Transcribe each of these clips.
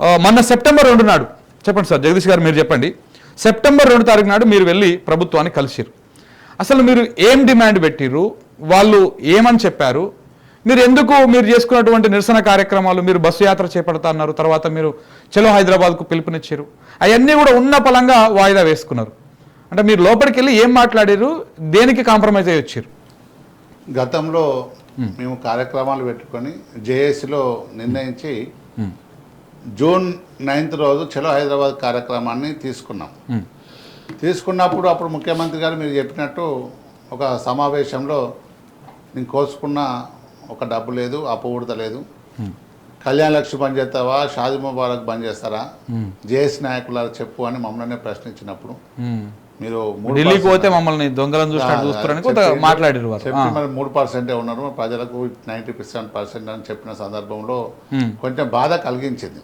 మొన్న సెప్టెంబర్ 2 నాడు చెప్పండి సార్, జగదీష్ గారు మీరు చెప్పండి. సెప్టెంబర్ 2 తారీఖు నాడు మీరు వెళ్ళి ప్రభుత్వాన్ని కలిసిరు. అసలు మీరు ఏం డిమాండ్ పెట్టిర్రు, వాళ్ళు ఏమని చెప్పారు, మీరు ఎందుకు మీరు చేసుకున్నటువంటి నిరసన కార్యక్రమాలు, మీరు బస్సు యాత్ర చేపడతా అన్నారు, తర్వాత మీరు చలో హైదరాబాద్కు పిలుపునిచ్చారు, అవన్నీ కూడా ఉన్న పలంగా వాయిదా వేసుకున్నారు. అంటే మీరు లోపలికి వెళ్ళి ఏం మాట్లాడారు, దేనికి కాంప్రమైజ్ అయ్యి వచ్చారు? గతంలో మేము కార్యక్రమాలు పెట్టుకొని జేఏసీలో నిర్ణయించి జూన్ 9th రోజు చలో హైదరాబాద్ కార్యక్రమాన్ని తీసుకున్నప్పుడు అప్పుడు ముఖ్యమంత్రి గారు మీరు చెప్పినట్టు ఒక సమావేశంలో నేను కోసుకున్న ఒక డబ్బు లేదు, అప్పు ఉడత లేదు, కళ్యాణ లక్ష్మి బంద్ చేస్తావా, షాదీ ముబారక్ బంద్ చేస్తారా, జేఏసీ నాయకుల చెప్పు అని మమ్మల్ని ప్రశ్నించినప్పుడు మీరు ఢిల్లీకి పోతే మమ్మల్ని దొంగలను చూస్తారని మాట్లాడారు. 3% ఉన్నారు, ప్రజలకు 97% అని చెప్పిన సందర్భంలో కొంచెం బాధ కలిగించింది.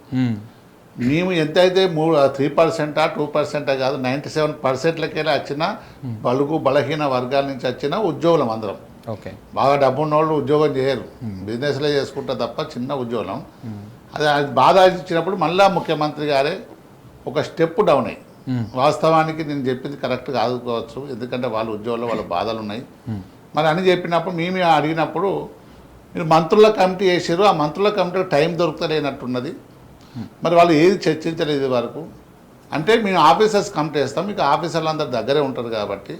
మేము ఎంతైతే 3% 2% కాదు 97%లకే వచ్చిన బలుగు బలహీన వర్గాల నుంచి వచ్చిన ఉద్యోగులం అందరం. బాగా డబ్బు ఉన్న వాళ్ళు ఉద్యోగం చేయరు, బిజినెస్లే చేసుకుంటారు తప్ప చిన్న ఉద్యోగం. అది బాధ ఇచ్చినప్పుడు మళ్ళా ముఖ్యమంత్రి గారే ఒక స్టెప్ డౌన్ అయ్యి, వాస్తవానికి నేను చెప్పింది కరెక్ట్ కాదుకోవచ్చు, ఎందుకంటే వాళ్ళ ఉద్యోగంలో వాళ్ళ బాధలు ఉన్నాయి మరి అని చెప్పినప్పుడు మేము అడిగినప్పుడు మీరు మంత్రుల కమిటీ వేసారు, ఆ మంత్రుల కమిటీకి టైం దొరుకుతలేనట్టున్నది, మరి వాళ్ళు ఏది చర్చించలేదు వరకు. అంటే మేము ఆఫీసర్స్ కమిటీ వేస్తాం, మీకు ఆఫీసర్లు అందరు దగ్గరే ఉంటారు కాబట్టి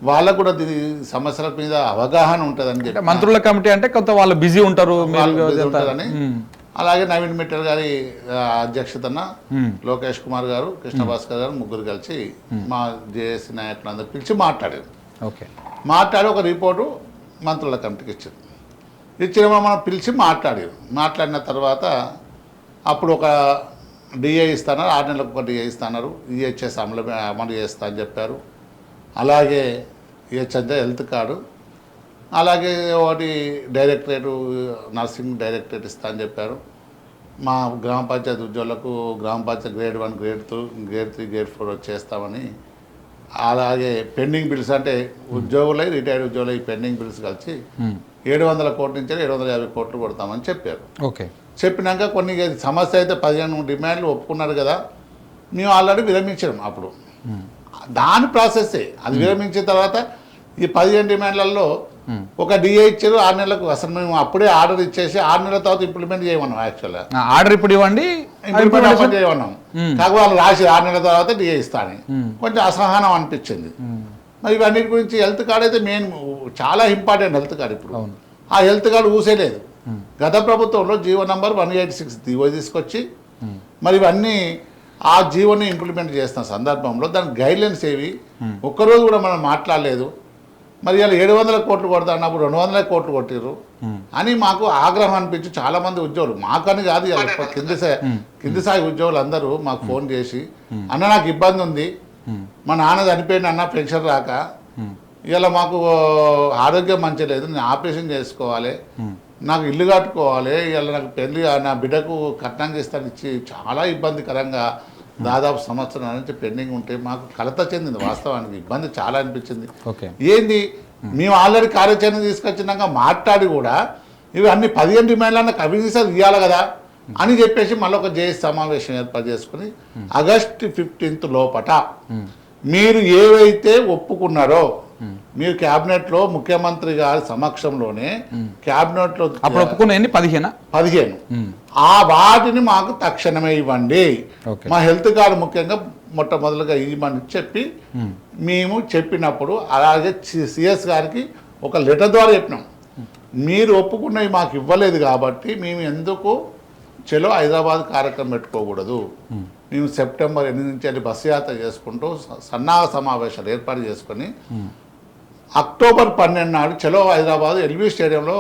వాళ్ళకు కూడా దీని సమస్యల మీద అవగాహన ఉంటుందని చెప్పి. మంత్రుల కమిటీ అంటే కొంత వాళ్ళు బిజీ ఉంటారు ఉంటారని. అలాగే నవీన్ మిట్టల్ గారి అధ్యక్షతన లోకేష్ కుమార్ గారు, కృష్ణ భాస్కర్ గారు ముగ్గురు కలిసి మా జేఏసీ నాయకులందరూ పిలిచి మాట్లాడారు. మాట్లాడి ఒక రిపోర్టు మంత్రుల కమిటీకి ఇచ్చిన మనం పిలిచి మాట్లాడిన తర్వాత అప్పుడు ఒక డిఏ ఇస్తున్నారు, 6 నెలలకు ఒక డిఏ ఇస్తున్నారు, ఈహెచ్ఎస్ అమలు చేస్తా అని చెప్పారు. అలాగే ఈహెచ్ఎస్ హెల్త్ కార్డు, అలాగే ఒకటి డైరెక్టరేటు నర్సింగ్ డైరెక్టరేట్ ఇస్తా అని చెప్పారు. మా గ్రామ పంచాయతీ ఉద్యోగులకు గ్రామ panchayat grade 1 grade 2 grade 3 grade 4 వచ్చేస్తామని, అలాగే పెండింగ్ బిల్స్ అంటే ఉద్యోగులై రిటైర్డ్ ఉద్యోగులు ఈ పెండింగ్ బిల్స్ కలిసి 700 కోట్ల నుంచి 750 కోట్లు కొడతామని చెప్పారు. చెప్పినాక కొన్ని సమస్య అయితే 15 డిమాండ్లు ఒప్పుకున్నారు కదా, మేము ఆల్రెడీ విరమించాం. అప్పుడు దాని ప్రాసెస్సే అది. విరమించిన తర్వాత ఈ 15 డిమాండ్లలో ఒక డిఏ ఇచ్చారు 6 నెలలకు. అసలు మేము అప్పుడే ఆర్డర్ ఇచ్చేసి 6 నెలల తర్వాత ఇంప్లిమెంట్ చేయమన్నాం. యాక్చువల్గా ఆర్డర్ ఇప్పుడు ఇవ్వండి, ఇంప్లిమెంట్ చేయమన్నాం. కాకపోతే వాళ్ళు రాసి 6 నెలల తర్వాత డిఏ ఇస్తాను, కొంచెం అసహనం అనిపించింది. మరి ఇవన్నిటి గురించి హెల్త్ కార్డ్ అయితే మెయిన్ చాలా ఇంపార్టెంట్. హెల్త్ కార్డ్ ఇప్పుడు ఆ హెల్త్ కార్డు ఊసేలేదు. గత ప్రభుత్వంలో జీవో నంబర్ 186 తీసుకొచ్చి మరి ఇవన్నీ ఆ జీవోని ఇంప్లిమెంట్ చేస్తున్న సందర్భంలో దాని గైడ్లైన్స్ ఏవి ఒక్కరోజు కూడా మనం మాట్లాడలేదు. మరి ఇలా 700 కోట్లు కొడతా అన్నప్పుడు 200 కోట్లు కొట్టిర్రు అని మాకు ఆగ్రహం అనిపించి చాలామంది ఉద్యోగులు, మాకని కాదు ఇలా కింది స్థాయి ఉద్యోగులు అందరూ మాకు ఫోన్ చేసి, అన్న నాకు ఇబ్బంది ఉంది, మా నాన్న చనిపోయిన అన్న పెన్షన్ రాక, ఇలా మాకు ఆరోగ్యం మంచి లేదు, నేను ఆపరేషన్ చేసుకోవాలి, నాకు ఇల్లు కట్టుకోవాలి, ఇలా నాకు పెళ్ళి నా బిడ్డకు కట్నం చేస్తాను ఇచ్చి చాలా ఇబ్బందికరంగా దాదాపు సంవత్సరం నుంచి పెండింగ్ ఉంటే మాకు కలత చెందింది. వాస్తవానికి ఇబ్బంది చాలా అనిపించింది. ఏంది మేము ఆల్రెడీ కార్యాచరణ తీసుకొచ్చినాక మాట్లాడి కూడా ఇవి అన్ని 15 డిమాండ్లన్న కవిసాలు ఇవ్వాలి కదా అని చెప్పేసి మళ్ళీ ఒక జేఏసీ సమావేశం ఏర్పాటు చేసుకుని ఆగస్టు 15th లోపట మీరు ఏవైతే ఒప్పుకున్నారో మీరు క్యాబినెట్లో ముఖ్యమంత్రి గారి సమక్షంలోనే క్యాబినెట్లో ఒప్పుకునే 15 ఆ వాటిని మాకు తక్షణమే ఇవ్వండి, మా హెల్త్ కార్డు ముఖ్యంగా మొట్టమొదటిగా ఇవ్వమని చెప్పి మేము చెప్పినప్పుడు, అలాగే సిఎస్ గారికి ఒక లెటర్ ద్వారా చెప్పినాం, మీరు ఒప్పుకున్నవి మాకు ఇవ్వలేదు కాబట్టి మేము ఎందుకు చలో హైదరాబాద్ కార్యక్రమం పెట్టుకోకూడదు, మేము సెప్టెంబర్ 8 నుంచి బస్సు యాత్ర చేసుకుంటూ సన్నాహ సమావేశాలు ఏర్పాటు చేసుకొని అక్టోబర్ 12 నాడు చలో హైదరాబాద్ ఎల్బీ స్టేడియంలో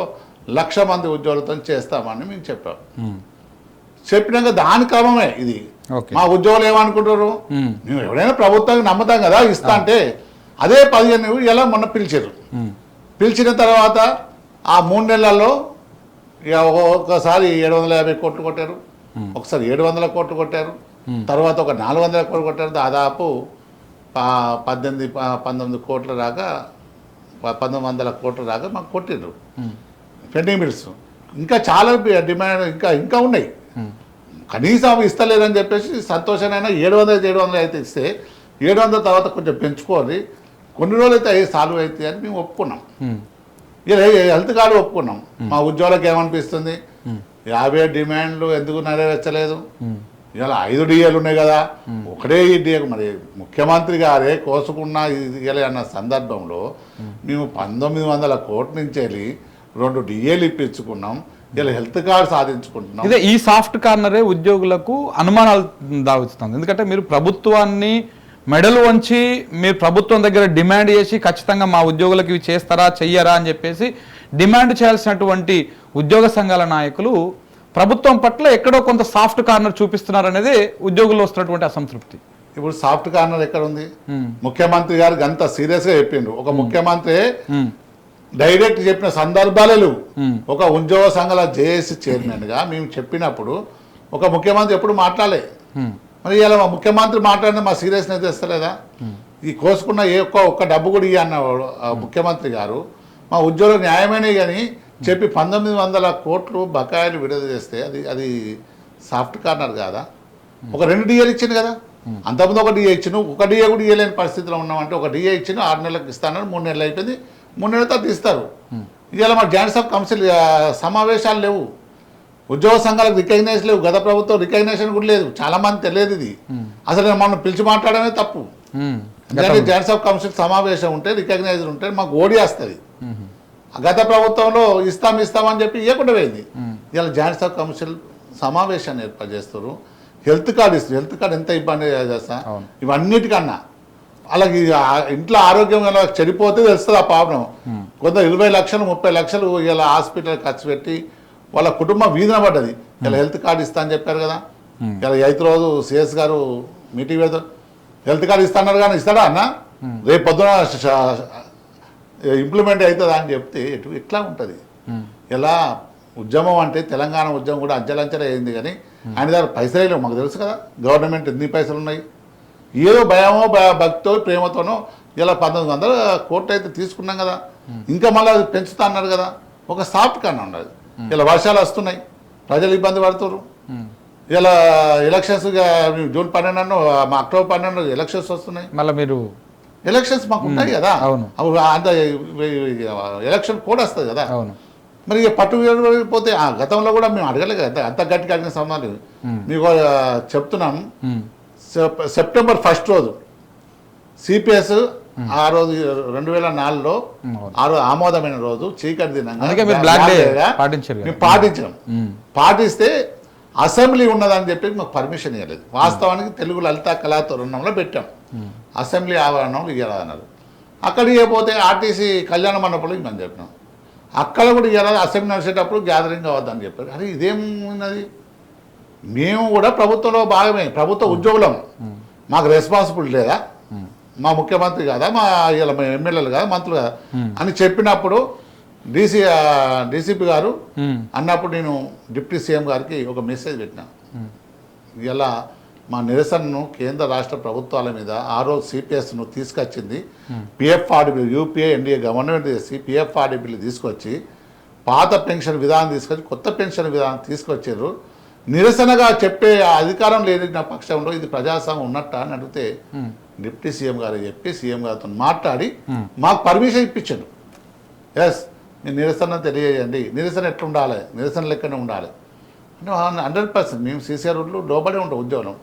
1,00,000 మంది ఉద్యోగులతో చేస్తామని మేము చెప్పాం. చెప్పినాక దాని క్రమమే ఇది. మా ఉద్యోగులు ఏమనుకుంటారు, మేము ఎవరైనా ప్రభుత్వానికి నమ్ముతాం కదా ఇస్తా అంటే, అదే 15 ఇలా మొన్న పిలిచిన తర్వాత ఆ 3 నెలల్లో ఒకసారి 750 కోట్లు కొట్టారు, ఒకసారి 700 కోట్లు కొట్టారు, తర్వాత ఒక 400 కోట్లు కొట్టారు. దాదాపు 19 కోట్ల దాకా 1900 కోట్ల దాకా మాకు కొట్టిండ్రు పెండింగ్ బిల్స్. ఇంకా చాలా డిమాండ్ ఇంకా ఉన్నాయి. కనీసం అవి ఇస్తలేరని చెప్పేసి సంతోషమైనా 700 అయితే ఇస్తే 700 తర్వాత కొంచెం పెంచుకోవాలి, కొన్ని రోజులు అయితే అవి సాల్వ్ అవుతాయి అని మేము ఒప్పుకున్నాం. ఇలా హెల్త్ కార్డు ఒప్పుకున్నాం. మా ఉద్యోగులకు ఏమనిపిస్తుంది, 50 డిమాండ్లు ఎందుకు నెరవేర్చలేదు, ఇలా 5 డిఏలు ఉన్నాయి కదా, ఒకటే ఈ డిఏ. మరి ముఖ్యమంత్రి గారే కోసుకున్నా ఇది అన్న సందర్భంలో మేము 1900 కోట్ల నుంచి వెళ్ళి 2 డిఏలు ఇప్పించుకున్నాం, ఇలా హెల్త్ కార్డు సాధించుకుంటున్నాం. ఇదే ఈ సాఫ్ట్ కార్నరే ఉద్యోగులకు అనుమానాలు దావిస్తుంది. ఎందుకంటే మీరు ప్రభుత్వాన్ని మెడలు వంచి మీరు ప్రభుత్వం దగ్గర డిమాండ్ చేసి ఖచ్చితంగా మా ఉద్యోగులకు ఇవి చేస్తారా చెయ్యరా అని చెప్పేసి డిమాండ్ చేయాల్సినటువంటి ఉద్యోగ సంఘాల నాయకులు ప్రభుత్వం పట్ల ఎక్కడో కొంత సాఫ్ట్ కార్నర్ చూపిస్తున్నారు అనేది ఉద్యోగుల్లో వస్తున్నటువంటి అసంతృప్తి. ఇప్పుడు సాఫ్ట్ కార్నర్ ఎక్కడ ఉంది? ముఖ్యమంత్రి గారు అంత సీరియస్గా చెప్పిండ్రు. ఒక ముఖ్యమంత్రి డైరెక్ట్ చెప్పిన సందర్భాలే లేవు. ఒక ఉద్యోగ సంఘాల జేఏసీ చైర్మన్గా మేము చెప్పినప్పుడు ఒక ముఖ్యమంత్రి ఎప్పుడు మాట్లాడలే. మరి ఇలా మా ముఖ్యమంత్రి మాట్లాడిన మా సీరియస్నెస్ తెస్తలేదా? ఈ కోసుకున్న ఒక్క డబ్బు కూడా ఇవ్వన్న ముఖ్యమంత్రి గారు మా ఉద్యోగులకు న్యాయమైనవి కానీ చెప్పి 1900 కోట్లు బకాయిలు విడుదల చేస్తే అది సాఫ్ట్ కార్నర్ కాదా? ఒక 2 డిఏలు ఇచ్చింది కదా, అంతకుముందు ఒక డిఏ ఇచ్చిన, ఒక డిఏ కూడా ఇవ్వలేని పరిస్థితిలో ఉన్నామంటే ఒక డిఏ ఇచ్చిన 6 నెలలకు ఇస్తానని 3 నెలలు అయిపోయింది, 3 నెలల తర్వాత ఇస్తారు. ఇవాళ మా జాయింట్స్ ఆఫ్ కౌన్సిల్ సమావేశాలు లేవు, ఉద్యోగ సంఘాలకు రికగ్నైజ్ లేవు, గత ప్రభుత్వం రికగ్నేషన్ కూడా లేదు. చాలా మంది తెలియదు ఇది, అసలు మనం పిలిచి మాట్లాడమే తప్పు. ఎందుకంటే జాయింట్స్ ఆఫ్ కౌన్సిల్ సమావేశం ఉంటే రికగ్నైజ్ ఉంటే మాకు ఓడి వస్తుంది. గత ప్రభుత్వంలో ఇస్తామని చెప్పి ఇవ్వకుండా పోయింది. ఇలా జాయింట్స్ ఆఫ్ కౌన్సిల్ సమావేశాన్ని ఏర్పాటు చేస్తారు, హెల్త్ కార్డు ఇస్తారు. హెల్త్ కార్డు ఎంత ఇబ్బంది చేస్తా, ఇవన్నిటికన్నా అలాగే ఇంట్లో ఆరోగ్యం చెడిపోతే తెలుస్తుంది ఆ ప్రాబ్లం. కొంత 20 లక్షలు 30 లక్షలు ఇలా హాస్పిటల్ ఖర్చు పెట్టి వాళ్ళ కుటుంబం వీధిన పడ్డది. ఇలా హెల్త్ కార్డు ఇస్తా అని చెప్పారు కదా, ఇలా 8వ రోజు సిఎస్ గారు మీటింగ్ పెడతారు, హెల్త్ కార్డు ఇస్తాన్నారు కానీ ఇస్తాడా అన్న, రేపు పొద్దున ఇంప్లిమెంట్ అవుతుందా అని చెప్తే ఎట్లా ఉంటుంది? ఇలా ఉద్యమం అంటే తెలంగాణ ఉద్యమం కూడా అంచెలంచెలు అయింది కానీ ఆయన దగ్గర పైసలే లేవు. మాకు తెలుసు కదా గవర్నమెంట్ ఎన్ని పైసలు ఉన్నాయి. ఏదో భయమో భక్తితో ప్రేమతోనో ఇలా 1900 కోట్లు అయితే తీసుకున్నాం కదా, ఇంకా మళ్ళీ అది పెంచుతా అన్నారు కదా. ఒక సాఫ్ట్ కన్నా ఉండదు. ఇలా వర్షాలు వస్తున్నాయి, ప్రజలు ఇబ్బంది పడుతున్నారు. ఇలా ఎలక్షన్స్ జూన్ 12 మా అక్టోబర్ 12 ఎలక్షన్స్ వస్తున్నాయి. మళ్ళీ మీరు ఎలక్షన్స్ మాకు ఉంటాయి కదా, అంత ఎలక్షన్ కోడ్ వస్తుంది కదా. మరి పట్టు పోతే గతంలో కూడా మేము అడగలేదు కదా, అంత గట్టిగా అడిగిన సమాధానం మీకు చెప్తున్నాం. సెప్టెంబర్ 1 రోజు సిపిఎస్ ఆ రోజు 2004లో ఆమోదమైన రోజు చీకటి దినంగా పాటించాం. పాటిస్తే అసెంబ్లీ ఉన్నదని చెప్పి మాకు పర్మిషన్ ఇవ్వలేదు. వాస్తవానికి తెలుగు లలిత కళాతోరణంలో పెట్టాం, అసెంబ్లీ ఆవరణంలో ఇవ్వాలన్నారు. అక్కడికి పోతే ఆర్టీసీ కళ్యాణ మండపంలో ఇవ్వమని చెప్పినాం. అక్కడ కూడా ఇవ్వాలి, అసెంబ్లీ నడిచేటప్పుడు గ్యాదరింగ్ అవ్వద్దని చెప్పారు. అరే ఇదేమున్నది? మేము కూడా ప్రభుత్వంలో భాగమే, ప్రభుత్వ ఉద్యోగులం, మాకు రెస్పాన్సిబిలిటీ లేదా? మా ముఖ్యమంత్రి కదా, మా ఇలా ఎమ్మెల్యేలు కదా, మంత్రులు కదా అని చెప్పినప్పుడు డీసీపీ గారు అన్నప్పుడు నేను డిప్యూటీ సీఎం గారికి ఒక మెసేజ్ పెట్టినా. ఇలా మా నిరసనను కేంద్ర రాష్ట్ర ప్రభుత్వాల మీద ఆ రోజు సిపిఎస్ను తీసుకొచ్చింది, పిఎఫ్ఆర్డీ యూపీఏ ఎన్డీఏ గవర్నమెంట్ చేసి పిఎఫ్ఆర్డీబీలు తీసుకొచ్చి పాత పెన్షన్ విధానం తీసుకొచ్చి కొత్త పెన్షన్ విధానం తీసుకొచ్చారు. నిరసనగా చెప్పే అధికారం లేని నా పక్షంలో ఇది ప్రజాస్వామ్యం ఉన్నట్ట అని అడిగితే డిప్యూటీ సీఎం గారు చెప్పి సీఎం గారితో మాట్లాడి మాకు పర్మిషన్ ఇప్పించాడు. ఎస్ మీరు నిరసన తెలియజేయండి, నిరసన ఎట్లా ఉండాలి, నిరసన లెక్కనే ఉండాలి అంటే 100% మేము సీసీఆర్ రోడ్లు లోబడే ఉంటాం ఉద్యోగం.